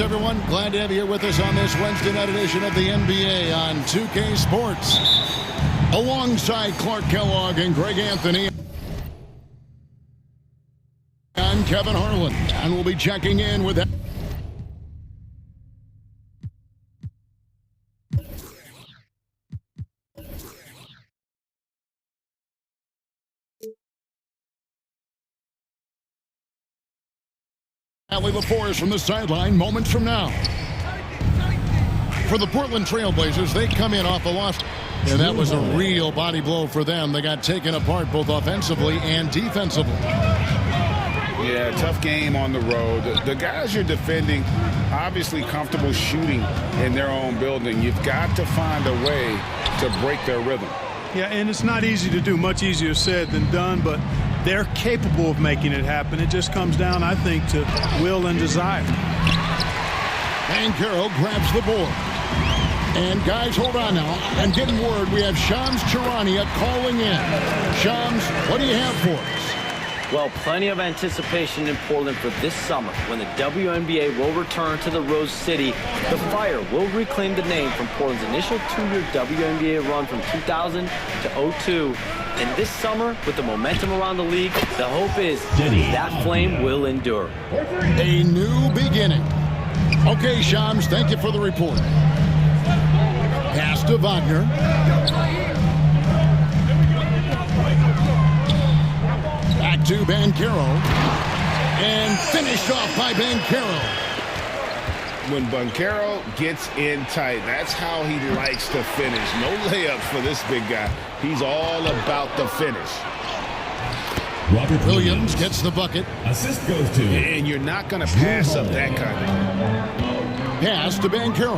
everyone. Glad to have you here with us on this Wednesday night edition of the NBA on 2K Sports. Alongside Clark Kellogg and Greg Anthony. I'm Kevin Harlan, and we'll be checking in with Allie LaForce from the sideline moments from now. For the Portland Trail Blazers, they come in off a loss, and that was a real body blow for them. They got taken apart both offensively and defensively. Yeah, tough game on the road. The guys you're defending, obviously comfortable shooting in their own building. You've got to find a way to break their rhythm. Yeah, and it's not easy to do. Much easier said than done, but they're capable of making it happen. It just comes down, I think, to will and desire. Banchero grabs the board. And guys, hold on now. I'm getting word we have Shams Charania calling in. Shams, what do you have for us? Well, plenty of anticipation in Portland for this summer when the WNBA will return to the Rose City. The Fire will reclaim the name from Portland's initial two-year WNBA run from 2000 to 02. And this summer, with the momentum around the league, the hope is that flame will endure. A new beginning. Okay, Shams, thank you for the report. Pass to Wagner. Back to Banchero. And finished off by Banchero. When Banchero gets in tight, that's how he likes to finish. No layups for this big guy. He's all about the finish. Robert Williams gets the bucket. Assist goes to. And you're not going to pass up that kind of. Pass to Banchero.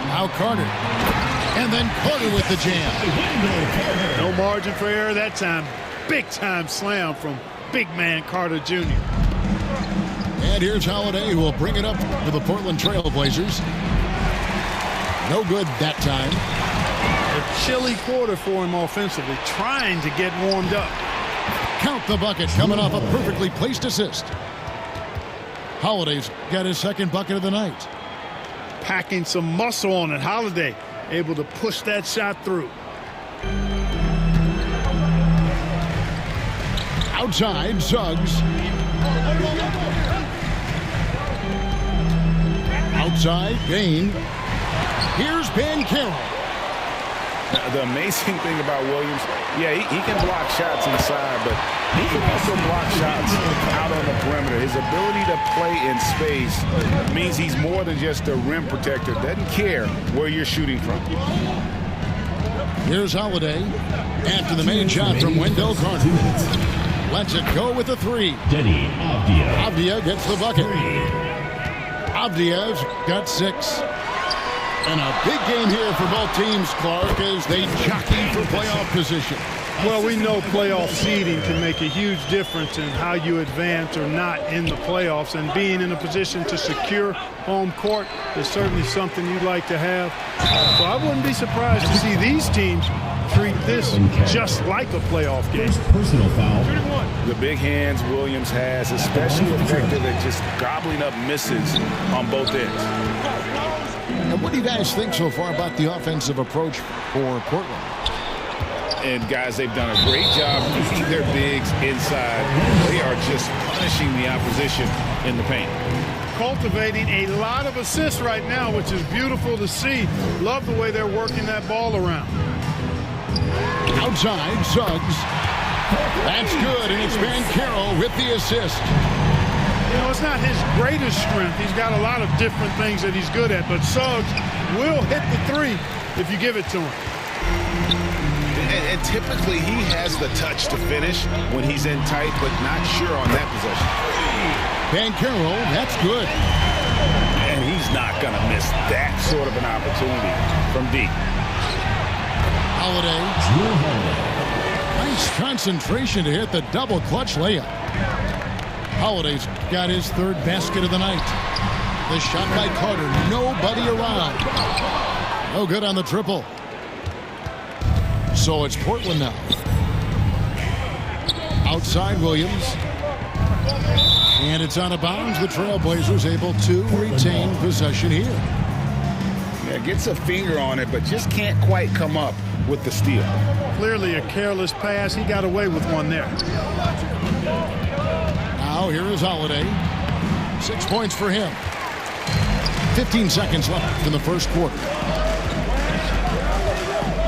Now Carter. And then Carter with the jam. No margin for error that time. Big-time slam from big man Carter Jr. And here's Holiday, who will bring it up for the Portland Trail Blazers. No good that time. A chilly quarter for him offensively, trying to get warmed up. Count the bucket, coming off a perfectly placed assist. Holiday's got his second bucket of the night. Packing some muscle on it. Holiday able to push that shot through. Outside, Suggs. Outside, Bain. Here's Banchero. The amazing thing about Williams, yeah, he can block shots inside, but he can also block shots out on the perimeter. His ability to play in space means he's more than just a rim protector. Doesn't care where you're shooting from. Here's Holiday after the main shot from Wendell Carter. Lets it go with a three. Denny Avdia. Avdia gets the bucket. Avdia's got 6. And a big game here for both teams, Clark, as they jockey for playoff position. Well, we know playoff seeding can make a huge difference in how you advance or not in the playoffs. And being in a position to secure home court is certainly something you'd like to have. So I wouldn't be surprised to see these teams treat this just like a playoff game. Personal foul. The big hands Williams has, especially effective at just gobbling up misses on both ends. And what do you guys think so far about the offensive approach for Portland? And guys, they've done a great job keeping their bigs inside. They are just punishing the opposition in the paint. Cultivating a lot of assists right now, which is beautiful to see. Love the way they're working that ball around. Outside, Suggs. That's good, and it's Banchero with the assist. You know, it's not his greatest strength. He's got a lot of different things that he's good at, but Suggs will hit the three if you give it to him. And typically he has the touch to finish when he's in tight, but not sure on that possession. Banchero, that's good. And he's not going to miss that sort of an opportunity from deep. Holiday. Nice concentration to hit the double clutch layup. Holiday's got his third basket of the night. The shot by Carter, nobody around. No good on the triple. So it's Portland now. Outside Williams. And it's out of bounds. The Trailblazers able to retain possession here. Yeah, gets a finger on it, but just can't quite come up with the steal. Clearly a careless pass. He got away with one there. Now here is Holiday. 6 points for him. 15 seconds left in the first quarter.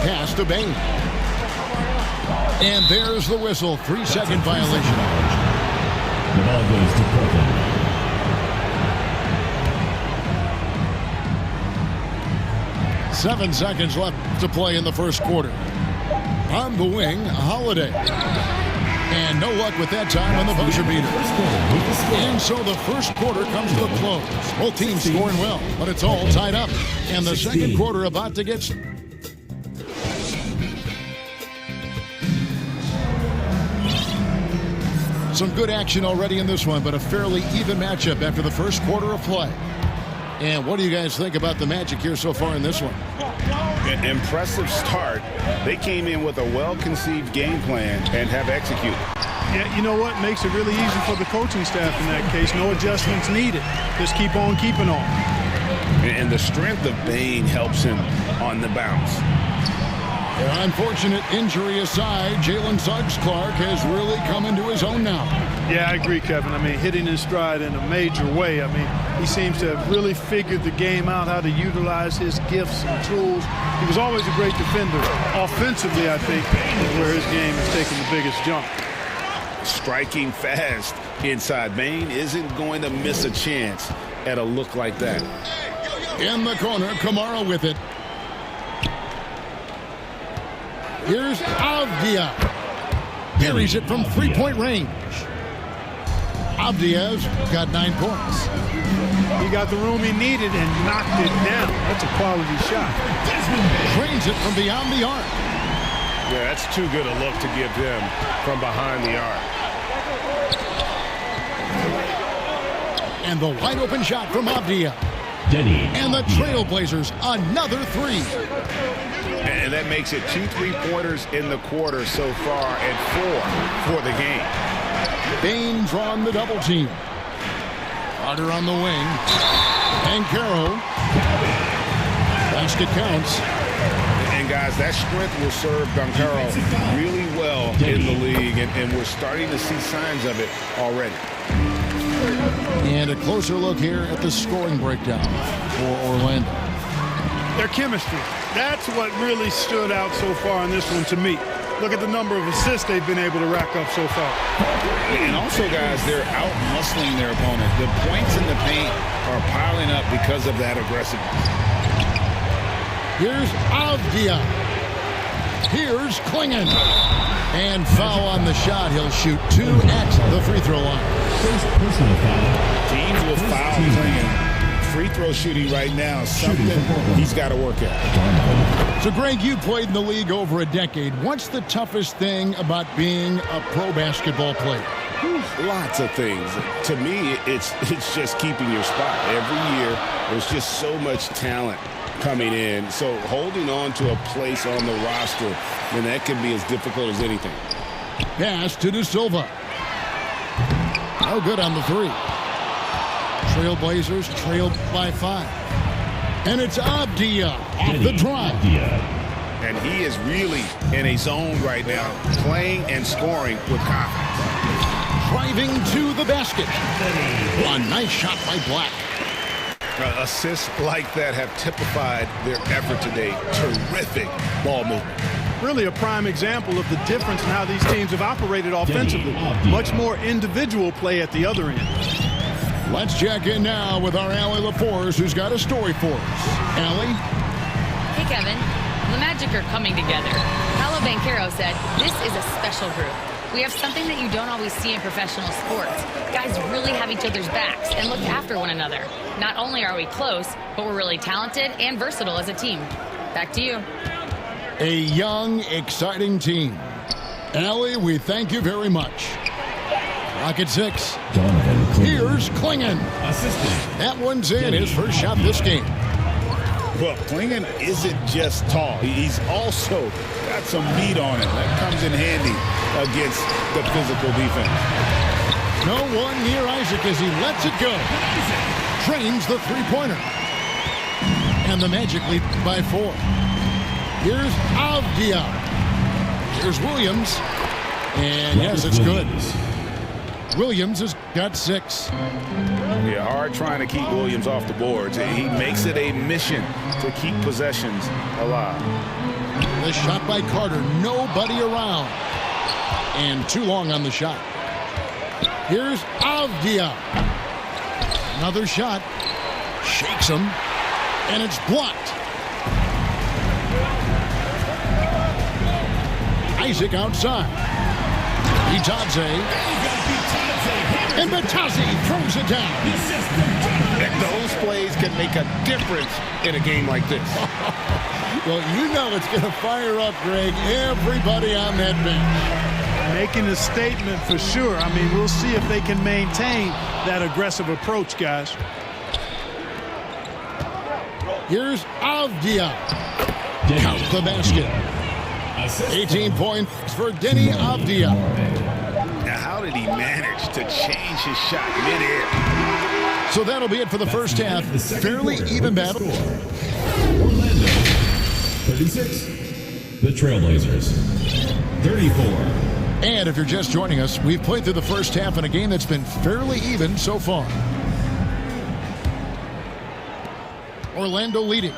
Pass to Bain. And there's the whistle. 3-second violation. The ball goes to Portland. 7 seconds left to play in the first quarter. On the wing, Holiday. And no luck with that time on the buzzer beater. And so the first quarter comes to a close. Both teams scoring well, but it's all tied up. And the second quarter about to get... Some good action already in this one, but a fairly even matchup after the first quarter of play. And what do you guys think about the Magic here so far in this one? An impressive start. They came in with a well-conceived game plan and have executed. Yeah, you know what? Makes it really easy for the coaching staff in that case. No adjustments needed. Just keep on keeping on. And the strength of Bain helps him on the bounce. Unfortunate injury aside, Jalen Suggs-Clark has really come into his own now. Yeah, I agree, Kevin. I mean, hitting his stride in a major way. I mean, he seems to have really figured the game out, how to utilize his gifts and tools. He was always a great defender. Offensively, I think, is where his game has taken the biggest jump. Striking fast inside. Bain isn't going to miss a chance at a look like that. In the corner, Kamara with it. Here's Avdia. Carries it from three-point range. Avdia's got 9 points. He got the room he needed and knocked it down. That's a quality shot. Drains it from beyond the arc. Yeah, that's too good a look to give him from behind the arc. And the wide-open shot from Avdia. And the Trailblazers, another 3. And that makes it 2 3-pointers in the quarter so far and 4 for the game. Bain drawn the double team. Carter on the wing. And Caro. Basket counts. And guys, that strength will serve Caro really well in the league, and we're starting to see signs of it already. And a closer look here at the scoring breakdown for Orlando. Their chemistry. That's what really stood out so far in this one to me. Look at the number of assists they've been able to rack up so far. And also, guys, they're out-muscling their opponent. The points in the paint are piling up because of that aggressiveness. Here's Avdia. Here's Klingon. And foul on the shot. He'll shoot 2 at the free throw line. First personal foul. Teams will foul Klingon. Free throw shooting right now, something he's got to work at. So, Greg, you played in the league over a decade. What's the toughest thing about being a pro basketball player? Lots of things. To me, it's just keeping your spot. Every year, there's just so much talent coming in. So holding on to a place on the roster, and that can be as difficult as anything. Pass to De Silva. No good on the 3. Trailblazers trailed by 5. And it's Avdia off the drive. And he is really in a zone right now, playing and scoring with confidence. Driving to the basket. A nice shot by Black. Assists like that have typified their effort today. Terrific ball movement. Really a prime example of the difference in how these teams have operated offensively. Much more individual play at the other end. Let's check in now with our Allie LaForce, who's got a story for us. Allie? Hey, Kevin. The Magic are coming together. Paolo Banchero said, this is a special group. We have something that you don't always see in professional sports. Guys really have each other's backs and look after one another. Not only are we close, but we're really talented and versatile as a team. Back to you. A young, exciting team. Allie, we thank you very much. Rocket 6. Here's Klingon. That one's in, his first shot this game. Well, Klingon isn't just tall. He's also got some meat on him. That comes in handy against the physical defense. No one near Isaac as he lets it go. Trains the three-pointer. And the Magic lead by 4. Here's Avdia. Here's Williams. And yes, it's good. Williams has got 6. Yeah, hard trying to keep Williams off the boards. He makes it a mission to keep possessions alive. The shot by Carter. Nobody around. And too long on the shot. Here's Avdia. Another shot. Shakes him. And it's blocked. Isaac outside. Bitadze. And Bitadze throws it down. Those plays can make a difference in a game like this. Well, you know it's going to fire up, Greg, everybody on that bench. Making a statement for sure. I mean, we'll see if they can maintain that aggressive approach, guys. Here's Avdia. Count the basket. 18 points for Denny Avdia. Now, how did he manage to change his shot midair? So that'll be it for the first half. Fairly even battle. Orlando, 36. The Trailblazers, 34. And if you're just joining us, we've played through the first half in a game that's been fairly even so far. Orlando leading.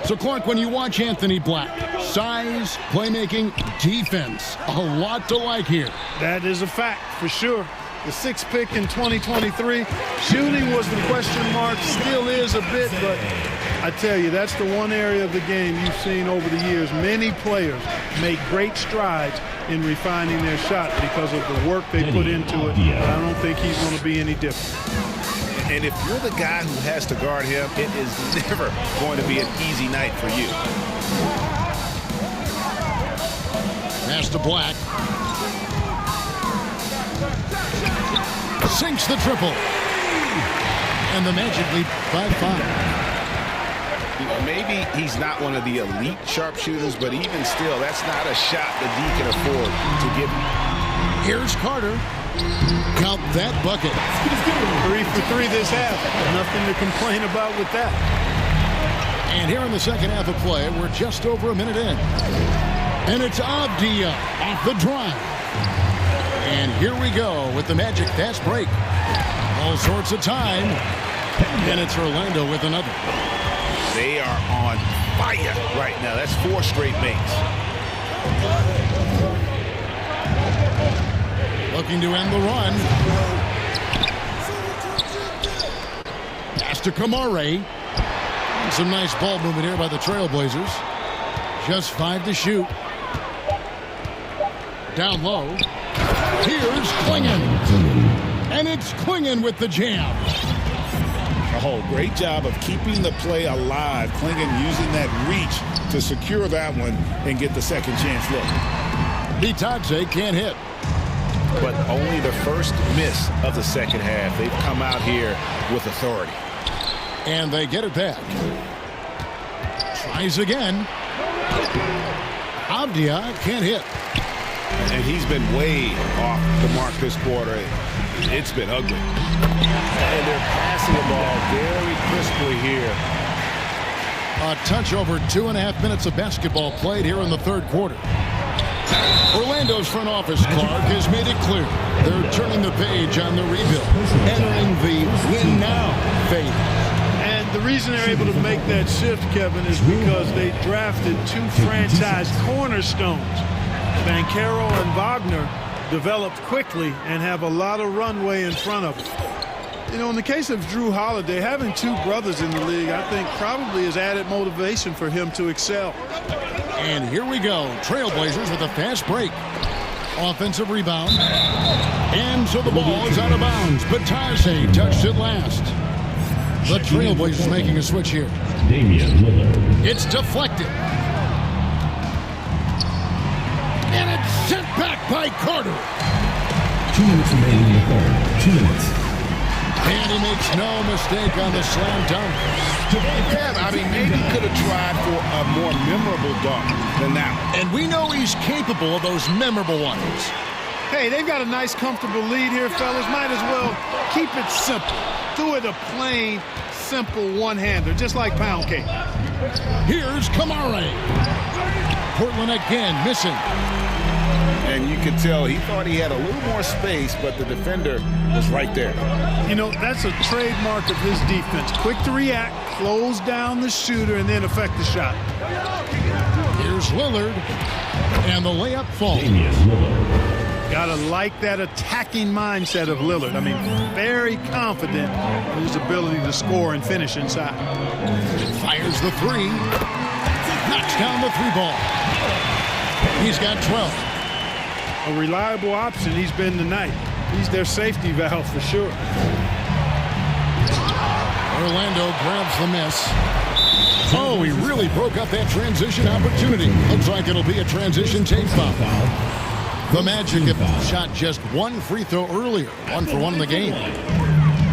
So, Clark, when you watch Anthony Black, size, playmaking, defense, a lot to like here. That is a fact for sure. The 6th pick in 2023. Shooting was the question mark, still is a bit, but I tell you, that's the one area of the game you've seen over the years. Many players make great strides in refining their shot because of the work they put into it. But I don't think he's going to be any different. And if you're the guy who has to guard him, it is never going to be an easy night for you. Pass to Black. Sinks the triple. And the Magic lead by 5. You know, maybe he's not one of the elite sharpshooters, but even still, that's not a shot that he can afford to give you. Here's Carter. Count that bucket. 3 for 3 this half. Nothing to complain about with that. And here in the second half of play, we're just over a minute in. And it's Avdia off the drive. And here we go with the Magic fast break. All sorts of time. And it's Orlando with another. They are on fire right now. That's 4 straight makes. Looking to end the run. Pass to Kamare. Some nice ball movement here by the Trailblazers. Just 5 to shoot. Down low. Here's Klingon. And it's Klingon with the jam. Oh, great job of keeping the play alive. Klingon using that reach to secure that one and get the second chance look. Bitadze can't hit. But only the first miss of the second half. They've come out here with authority. And they get it back. Tries again. Avdia can't hit. And he's been way off the mark this quarter. It's been ugly. And they're passing the ball very crisply here. A touch over 2.5 minutes of basketball played here in the third quarter. Orlando's front office, Clark, has made it clear they're turning the page on the rebuild, entering the win now phase. And the reason they're able to make that shift, Kevin, is because they drafted 2 franchise cornerstones. Banchero and Wagner developed quickly and have a lot of runway in front of them. You know, in the case of Drew Holiday, having 2 brothers in the league, I think probably is added motivation for him to excel. And here we go. Trailblazers with a fast break. Offensive rebound. And so the ball is out of bounds. Bitadze touched it last. The Trailblazers making a switch here. Damian Lillard. It's deflected. And it's sent back by Carter. 2 minutes remaining in the third. 2 minutes. And he makes no mistake on the slam dunk. Yeah, I mean, maybe could have tried for a more memorable dunk than that one. And we know he's capable of those memorable ones. Hey, they've got a nice, comfortable lead here, fellas. Might as well keep it simple. Do it a plain, simple one-hander, just like pound cake. Here's Kamare. Portland again missing. And you could tell he thought he had a little more space, but the defender was right there. You know, that's a trademark of his defense. Quick to react, close down the shooter, and then affect the shot. Here's Lillard, and the layup falls. Gotta like that attacking mindset of Lillard. I mean, very confident in his ability to score and finish inside. Fires the three. Knocks down the three ball. He's got 12. A reliable option he's been tonight. He's their safety valve for sure. Orlando grabs the miss. Oh, he really broke up that transition opportunity. Looks like it'll be a transition take foul. The Magic have shot just one free throw earlier, 1 for 1 in the game.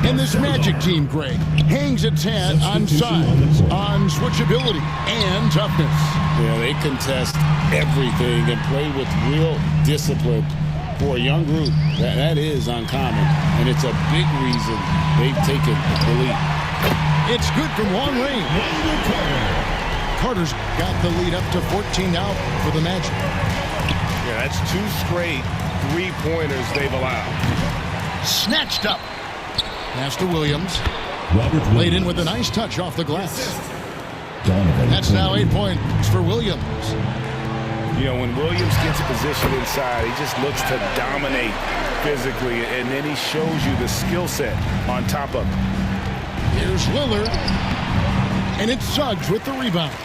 And this Magic team, Greg, hangs its hat on size, on switchability, and toughness. Yeah, they contest everything and play with real discipline. For a young group, that is uncommon, and it's a big reason they've taken the lead. It's good from long range. Carter's got the lead up to 14 now for the Magic. Yeah, that's 2 straight three-pointers they've allowed. Snatched up. Pass to Williams. Laid in with a nice touch off the glass. That's now 8 points for Williams. You know, when Williams gets positioned inside, he just looks to dominate physically, and then he shows you the skill set on top of it. Here's Lillard, and it's Suggs with the rebound.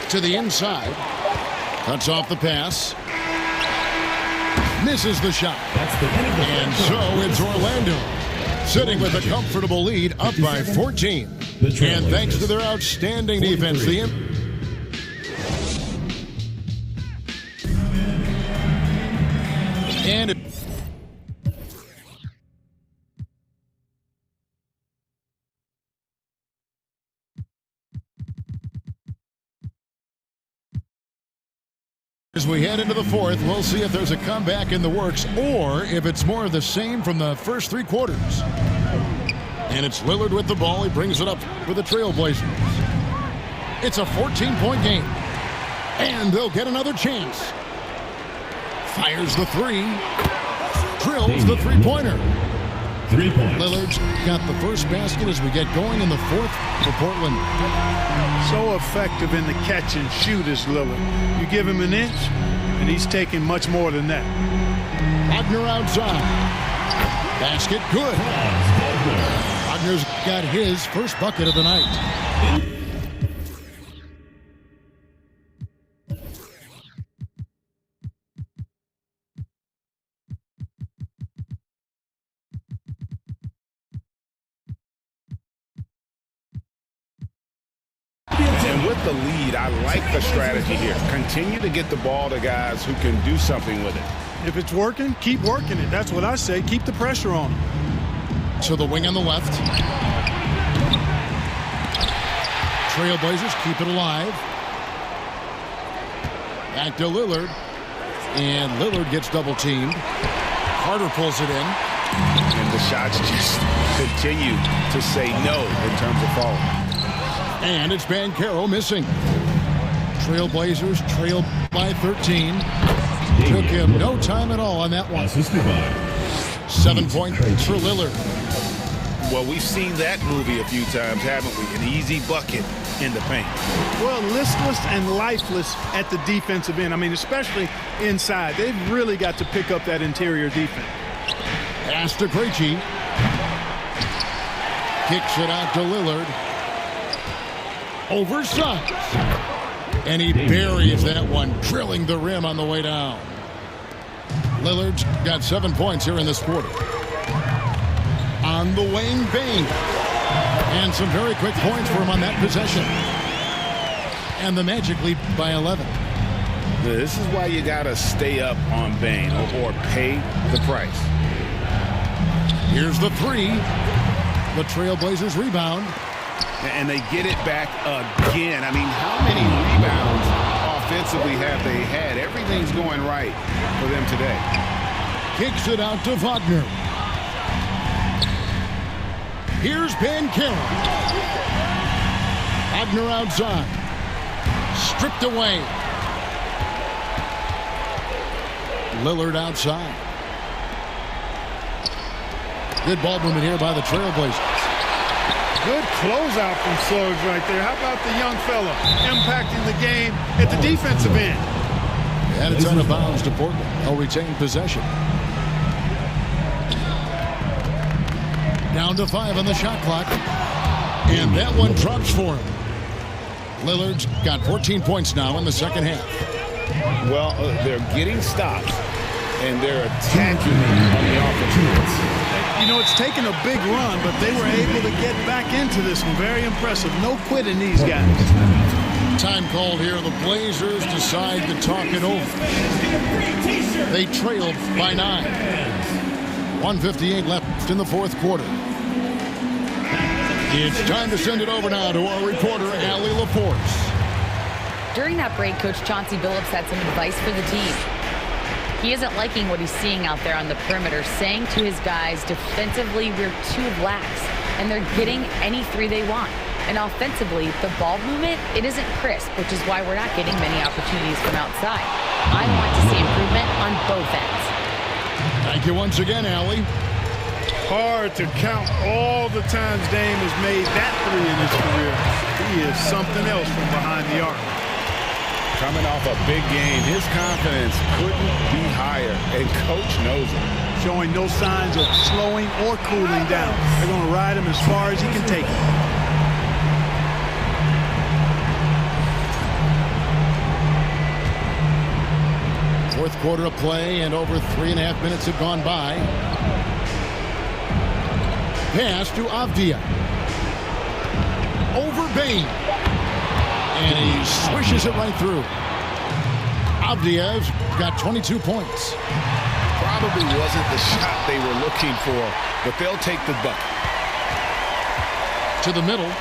To the inside. Cuts off the pass. Misses the shot. And so it's Orlando, sitting with a comfortable lead, up by 14. And thanks to their outstanding defense, and as we head into the fourth, we'll see if there's a comeback in the works or if it's more of the same from the first 3 quarters. And it's Lillard with the ball. He brings it up for the Trailblazers. It's a 14-point game. And they'll get another chance. Fires the three. Drills the three-pointer. 3 points. Lillard's got the first basket as we get going in the fourth for Portland. So effective in the catch and shoot is Lillard. You give him an inch, and he's taking much more than that. Wagner outside. Basket good. Wagner's got his first bucket of the night. And with the lead, I like the strategy here. Continue to get the ball to guys who can do something with it. If it's working, keep working it. That's what I say. Keep the pressure on him. To the wing on the left. Trailblazers keep it alive. Back to Lillard. And Lillard gets double-teamed. Carter pulls it in. And the shots just continue to say no in terms of falling. And it's Banchero missing. Trailblazers trail by 13. Took him no time at all on that one. 7 points for Lillard. Well, we've seen that movie a few times, haven't we? An easy bucket in the paint. Well, listless and lifeless at the defensive end. I mean, especially inside. They've really got to pick up that interior defense. Pass to Krejci. Kicks it out to Lillard. Over Suggs. And he buries that one, drilling the rim on the way down. Lillard's got 7 points here in this quarter. On the wing, Bane. And some very quick points for him on that possession. And the Magic lead by 11. This is why you got to stay up on Bane or pay the price. Here's the three. The Trailblazers rebound. And they get it back again. I mean, how many rebounds defensively have they had? Everything's going right for them today. Kicks it out to Wagner. Here's Banchero. Wagner outside. Stripped away. Lillard outside. Good ball movement here by the Trailblazers. Good closeout from Suggs right there. How about the young fella impacting the game at the defensive end? And it's out of bounds to Portland. They'll retain possession. Down to 5 on the shot clock. And that one drops for him. Lillard's got 14 points now in the second half. Well, they're getting stops, and they're attacking on the offense. You know, it's taken a big run, but they were able to get back into this one. Very impressive. No quitting these guys. Time called here. The Blazers decide to talk it over. They trailed by 9. 1:58 left in the fourth quarter. It's time to send it over now to our reporter, Allie LaForce. During that break, Coach Chauncey Billups had some advice for the team. He isn't liking what he's seeing out there on the perimeter, saying to his guys, defensively, we're too lax, and they're getting any three they want. And offensively, the ball movement, it isn't crisp, which is why we're not getting many opportunities from outside. I want to see improvement on both ends. Thank you once again, Allie. Hard to count all the times Dame has made that three in his career. He is something else from behind the arc. Coming off a big game, his confidence couldn't be higher, and Coach knows it. Showing no signs of slowing or cooling down. They're going to ride him as far as he can take him. Fourth quarter of play, and over 3.5 minutes have gone by. Pass to Avdia. Over Bain. And he swishes it right through. Avdia's got 22 points. Probably wasn't the shot they were looking for, but they'll take the bucket. To the middle.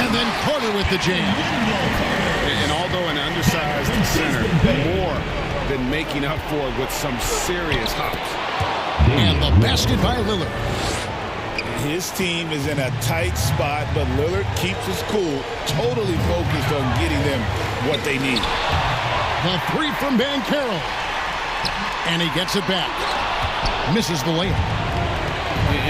And then Carter with the jam. And although an undersized center, more than making up for it with some serious hops. And the basket by Lillard. His team is in a tight spot, but Lillard keeps his cool, totally focused on getting them what they need. The three from Banchero. And he gets it back. Misses the layup.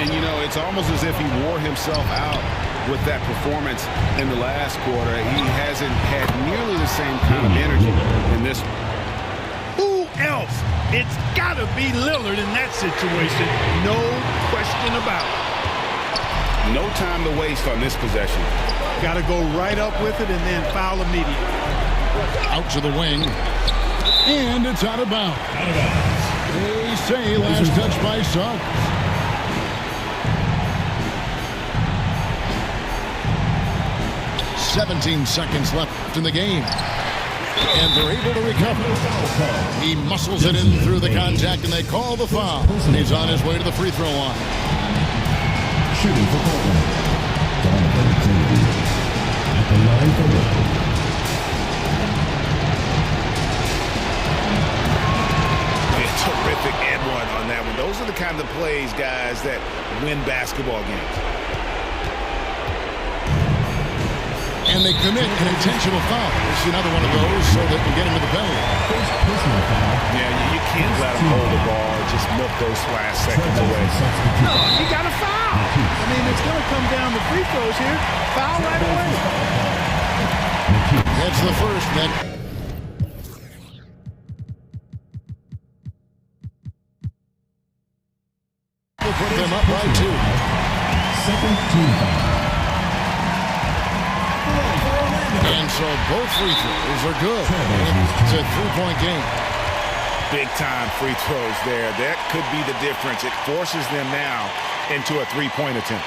And, you know, it's almost as if he wore himself out with that performance in the last quarter. He hasn't had nearly the same kind of energy in this one. Who else? It's got to be Lillard in that situation. No question about it. No time to waste on this possession. Got to go right up with it and then foul immediately. Out to the wing. And it's out of bounds. They say last touch by Suggs. "17 seconds left in the game. And they're able to recover. He muscles it in through the contact, and they call the foul. He's on his way to the free throw line. Shooting for Portland, Donovan Kennedy. At the line for Portland. Terrific and one on that one. Those are the kind of plays, guys, that win basketball games. And they commit an intentional foul. It's another one of those so they can get into the penalty. Personal foul. Yeah, you can't let him hold the ball or just milk those last seconds away. No, he got a foul. I mean, it's going to come down to free throws here. Foul right away. That's the first. Then we'll put them up by 2. Second team foul. And so both free throws are good. It's a 3-point game. Big-time free throws there. That could be the difference. It forces them now into a three-point attempt.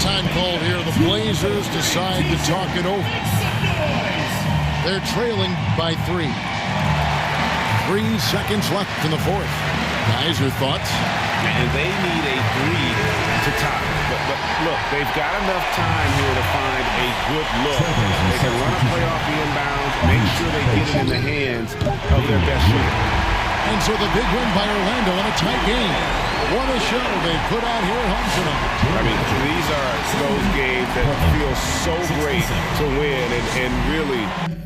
Time called here. The Blazers decide to talk it over. They're trailing by 3. 3 seconds left in the fourth. Guys, your thoughts? And they need a 3 to tie. But look, they've got enough time here to find a good look. They can run a play off the inbounds, make sure they get it in the hands of their best shooter. And so the big win by Orlando in a tight game. What a show they put out here at home tonight. I mean, these are those games that feel so great to win and really